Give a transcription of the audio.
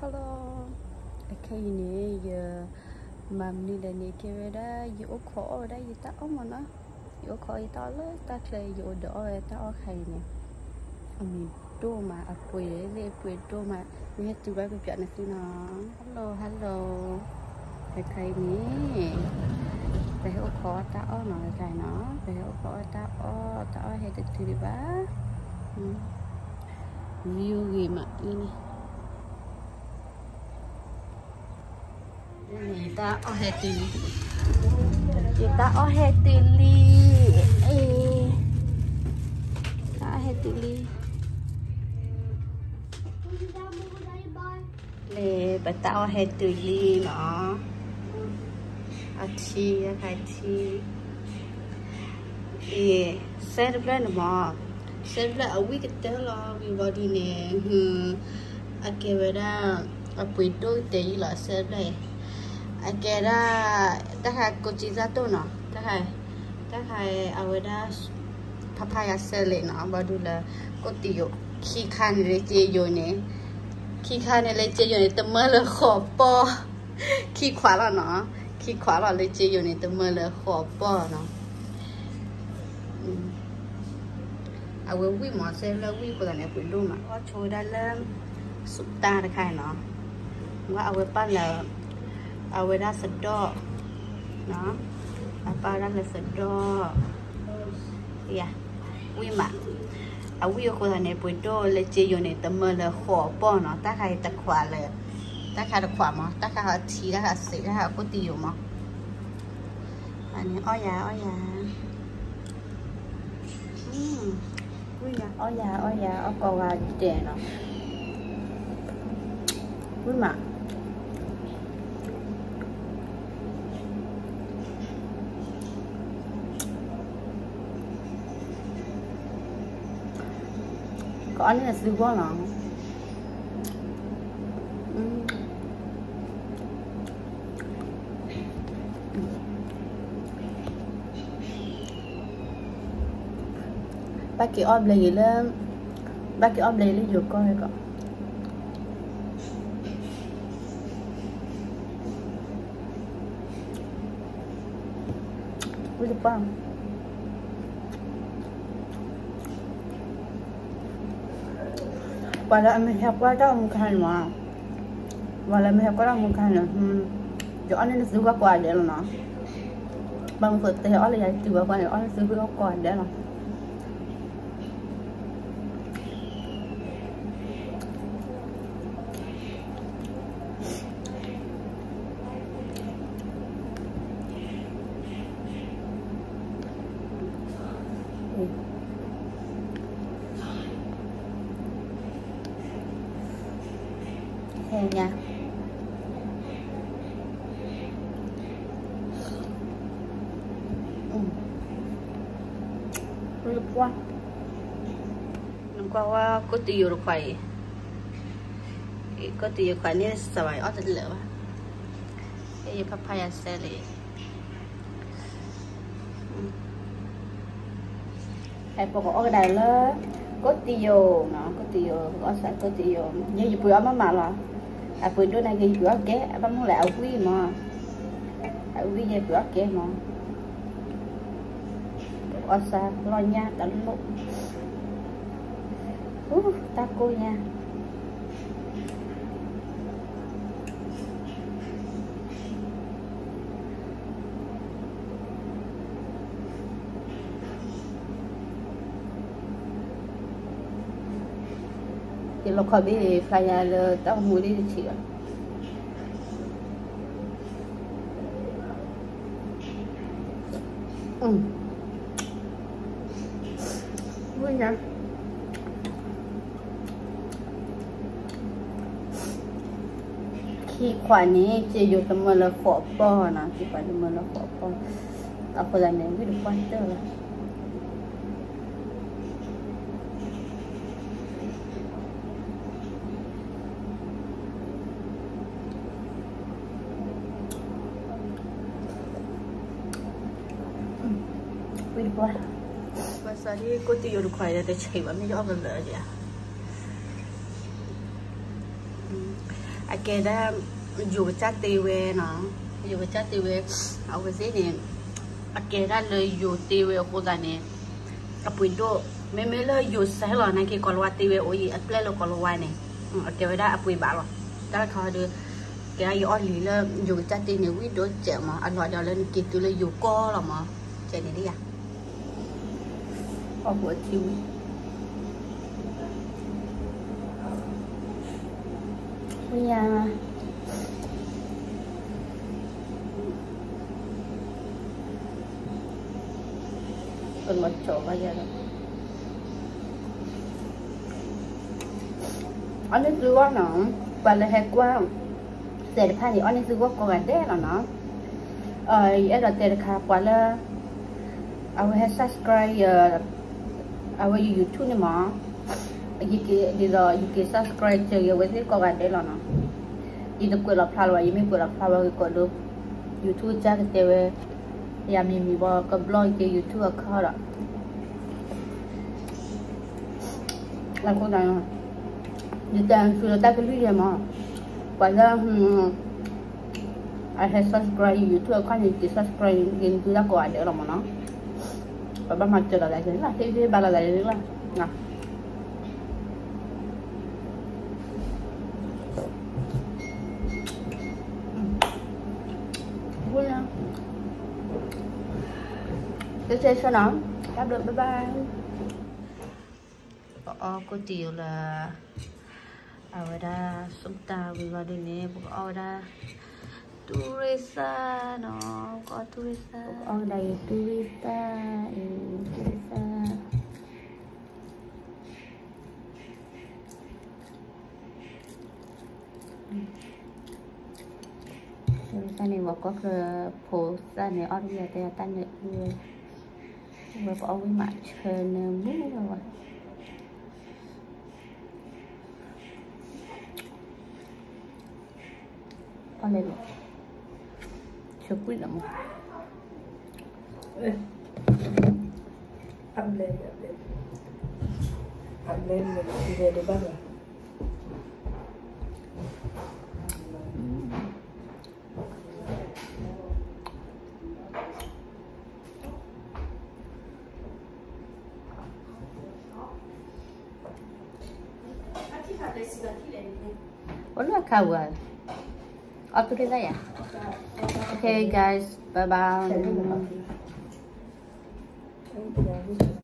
Hello, cái này giờ mà mình là này kia đó, giờ khó ở đây ta ông mà nó, giờ khó ta lấy ta chơi giờ đỡ ta ở khay nè, mình đô mà ở quê về quê đô mà mình hết từ cái chuyện này xíu nó, hello, cái này, về ở khó ta ở nói cái nó, về ở khó ta ở hay từ đi bá, view gì mà ini. Kita ohetili kita ohetili le bata ohetili nó achi achi set plan mà set plan ở week tới lo vì body nè akevera apuito te là set plan Akera takai cochizato no takai aweda papaya sele no badula kotiyo kikhan leche yone temele khopo kikwala no kikwala leche yone temele khopo no awe wi mo sele wi ko ne pulu ma o choda le supta takai no wa awe pa la aweda sedok no apa dah sedok ya wi mak awi ko ne puito leche yo ne tama le kho po no ta khai ta khwa le ta khai ta khwa ma ta khai thi ta khai se ta ko ti yo ma ani oya wi ya oya o ko ga de no wi mak có anh là sư quá lắm bác kia ôm lấy lên bác kia ôm lấy lấy vừa coi cọ vui được không Wala may hapwa daw ang kahal mo. Wala may hapwa daw ang kahal. Jo ano na suga ko adel no. Bang phật te ala ya suga ko ala suga ko adel no. Nha quá năm qua có tiêu được khoai có tiêu khoai này sợi ở trên lửa cái papaya sele hay có ở đây là có tiêu nó có tiêu có sợi có tiêu như gì bữa mà là bữa đó này cái bữa kế bấm lại quý mà quý về bữa kế mà ở xa lo nha đánh lúc ta cô nha thì lúc khỏi bị phải là tao mua đi chị ạ vui nhỉ khi khoản này chỉ dùng tầm là phổ bò nè chỉ phải tầm là phổ bò ở phần này mới được quan tâm là Wait, what? Masari ko tiyo được khoai để chạy vào mấy chỗ bên lỡ vậy. Akhirnyaอยู่จัดตีเวเนาะอยู่จัดตีเวเอาไปสิเนี่ยakhirnya leอยู่ตีเวโคตรเนี่ยกับปุ่นโดไม่เลยอยู่ใส่หรอนะกี่กอลวาตีเวโอ้ยอัปเล่เรากอลวาเนี่ยakhirnya apa ibarat lah. Kalau kau ada kira you only le you jadi ni video cek mah, anu ada le gitu le you call lah mah, cek ni dia. Kau buat TV. Punya. Còn một chỗ bây giờ đó. Anh ấy đưa nó và lại hay qua để thay thì anh ấy đưa có gần đấy là nó ấy là để khá quá là anh ấy subscribe anh ấy YouTube này mà gì rồi gì subscribe chơi với cái có gần đấy là nó gì được quyền là follow gì mình quyền là follow cái được YouTube chắc cái TV ya mình vào cái blog cái YouTube account đó là con này Kita sudah tak keli dia mah. Pada I have subscribe YouTube kan ni subscribe yang tu dah kau ada lah mana. Bapa macam dah lagi lah, TV bala lagi lah. Nah. Boleh. Saya sana. Bye bye. Cô tiểu là ở đây chúng ta vừa vào đây nè, ở đây turista nó có turista ở đây turista turista này mà có cái phố ra này ở đây là tan nữa vừa có ông mặt chơi mua rồi con lên rồi chưa quyết lắm ăn lên mình về để bắt rồi Wala kawan. Up to kita ya. Okay guys, bye bye.